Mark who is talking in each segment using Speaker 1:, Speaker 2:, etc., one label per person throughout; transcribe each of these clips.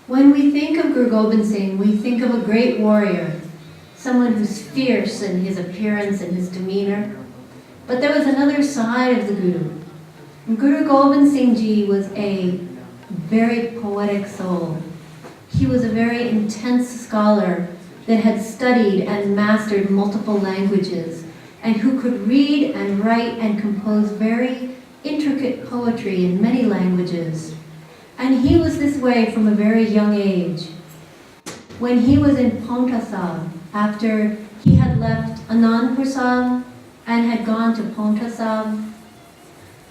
Speaker 1: When we think of Guru Gobind Singh, we think of a great warrior, someone who's fierce in his appearance and his demeanor. But there was another side of the Guru. Guru Gobind Singh Ji was a very poetic soul. He was a very intense scholar that had studied and mastered multiple languages and who could read and write and compose very intricate poetry in many languages. And he was this way from a very young age. When he was in Paonta Sahib, after he had left Anandpur Sahib and had gone to Paonta Sahib,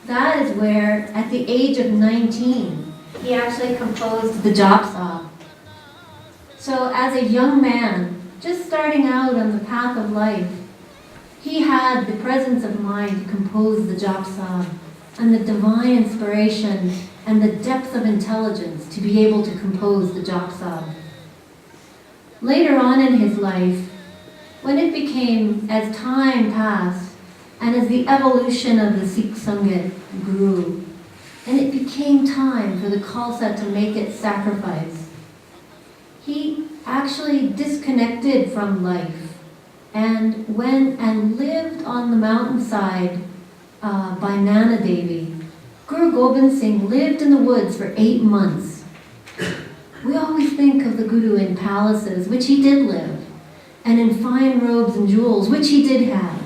Speaker 1: that is where, at the age of 19, he actually composed the Jap Sahib. So as a young man, just starting out on the path of life, he had the presence of mind to compose the Jap Sahib and the divine inspiration and the depth of intelligence to be able to compose the Jap Sahib. Later on in his life, when it became, as time passed, and as the evolution of the Sikh Sangat grew, and it became time for the Khalsa to make its sacrifice, he actually disconnected from life and went and lived on the mountainside by Nana Devi. Guru Gobind Singh lived in the woods for 8 months. We always think of the Guru in palaces, which he did live, and in fine robes and jewels, which he did have.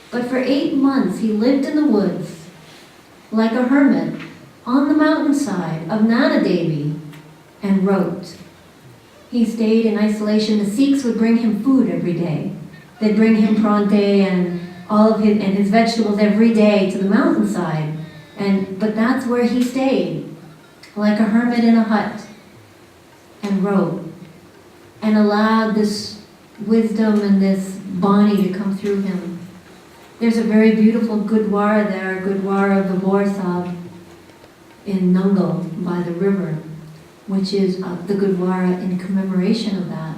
Speaker 1: But for 8 months he lived in the woods, like a hermit, on the mountainside of Nana Devi, and wrote. He stayed in isolation. The Sikhs would bring him food every day. They'd bring him pronte and all of his vegetables every day to the mountainside. But that's where he stayed, like a hermit in a hut, and wrote, and allowed this wisdom and this Bani to come through him. There's a very beautiful Gurdwara there, Gurdwara of the Babur Sahib in Nangal by the river, which is the Gurdwara in commemoration of that.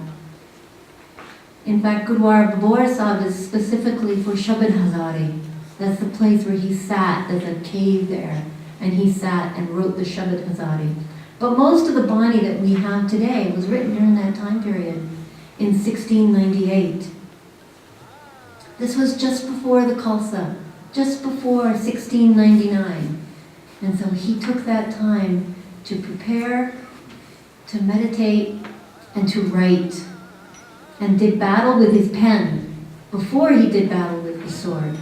Speaker 1: In fact, Gurdwara Babur Sahib is specifically for Shabad Hazari. That's the place where he sat. There's a cave there, and he sat and wrote the Shabad Hazari. But most of the Bani that we have today was written during that time period, in 1698. This was just before the Khalsa, just before 1699. And so he took that time to prepare, to meditate, and to write, and did battle with his pen before he did battle with the sword.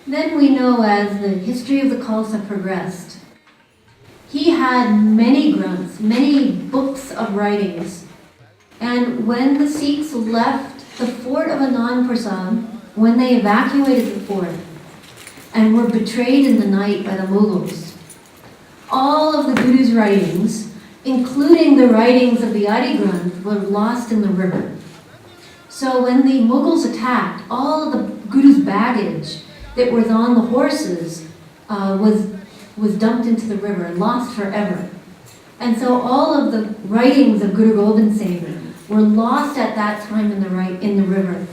Speaker 1: Then we know, as the history of the Khalsa progressed, he had many grunts, many books of writings. And when the Sikhs left the fort of Anandpur Sahib, when they evacuated the fort and were betrayed in the night by the Mughals, all of the Guru's writings, including the writings of the Adi Granth, were lost in the river. So when the Mughals attacked, all of the Guru's baggage that was on the horses was dumped into the river and lost forever. And so all of the writings of Guru Gobind Singh were lost at that time in the river.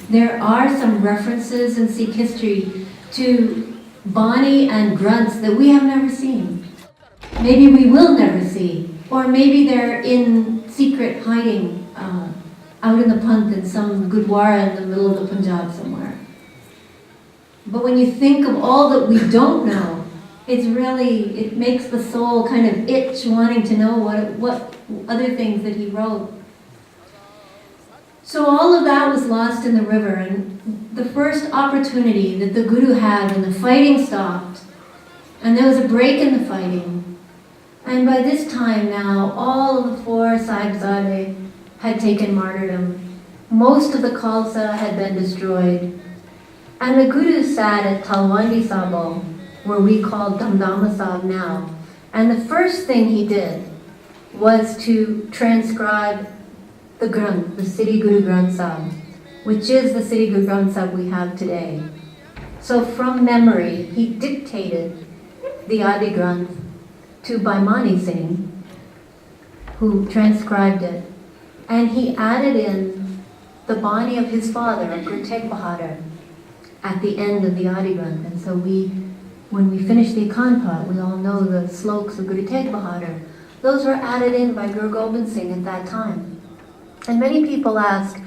Speaker 1: There are some references in Sikh history to Bani and grunts that we have never seen. Maybe we will never see, or maybe they're in secret hiding out in the Panth in some Gurdwara in the middle of the Punjab somewhere. But when you think of all that we don't know, it makes the soul kind of itch wanting to know what other things that he wrote. So all of that was lost in the river, and the first opportunity that the Guru had when the fighting stopped, and there was a break in the fighting, and by this time now, all of the 4 Sahibzade had taken martyrdom. Most of the Khalsa had been destroyed. And the Guru sat at Talwandi Sabo, where we call Damdama Sahib now. And the first thing he did was to transcribe the Granth, the Sri Guru Granth Sahib, which is the Sri Guru Granth Sahib we have today. So from memory, he dictated the Adi Granth to Banis Singh, who transcribed it. And he added in the Bani of his father, Guru Tegh Bahadur, at the end of the Adi Granth. And so we When we finish the Kanpat, we all know the slokas of Guru Tegh Bahadur. Those were added in by Guru Gobind Singh at that time. And many people ask,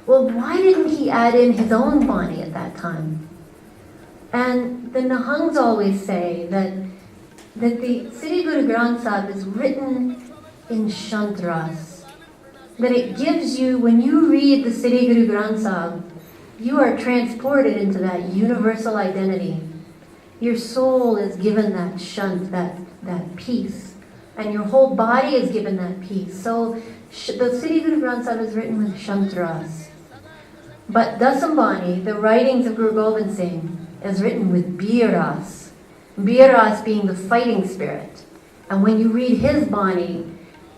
Speaker 1: well, why didn't he add in his own Bani at that time? And the Nihangs always say that the Sri Guru Granth Sahib is written in Shantras. That it gives you, when you read the Sri Guru Granth Sahib, you are transported into that universal identity. Your soul is given that shant, that peace. And your whole body is given that peace. So the Sri Guru Granth Sahib is written with Shantras. But Dasambani, the writings of Guru Gobind Singh, is written with Biras. Biras being the fighting spirit. And when you read his Bani,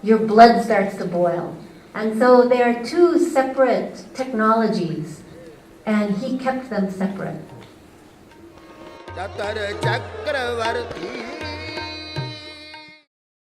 Speaker 1: your blood starts to boil. And so they are two separate technologies. And he kept them separate.
Speaker 2: Chakravarti